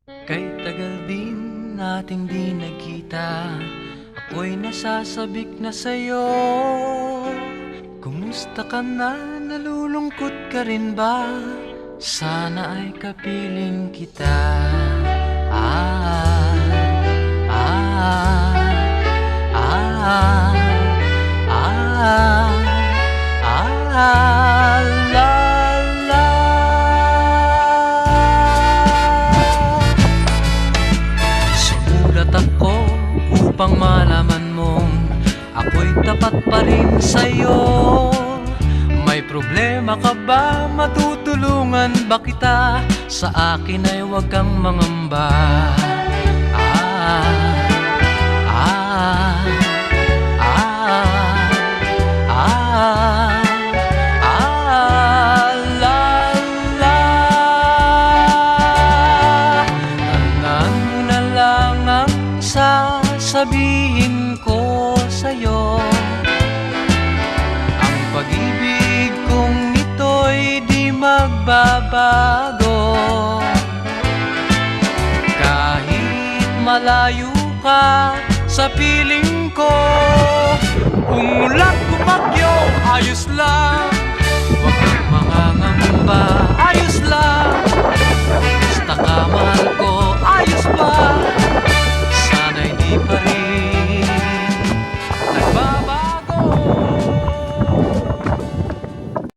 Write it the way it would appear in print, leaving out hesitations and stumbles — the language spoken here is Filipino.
Kay tagal din nating di nagkita, ako'y nasasabik na sa'yo. Kumusta ka na? Nalulungkot ka rin ba? Sana ay kapiling kita. Ah, ah, ah, ah, ah, la, la. Sumulat ako upang malaman mong ako'y tapat pa rin sa'yo. May problema ka ba? Matutulungan ba kita? Sa akin ay huwag kang mangamba. Ah, ah, ah, ah, ah, la, la. Tandaan mo na lang ang sasabihin ko sa'yo. Ang pag-ibig kong ito'y di magbabago. Kahit malayo ka sa piling ko, umulan kumagyo, ayos lang. Huwag kang mangangamba, ayos lang.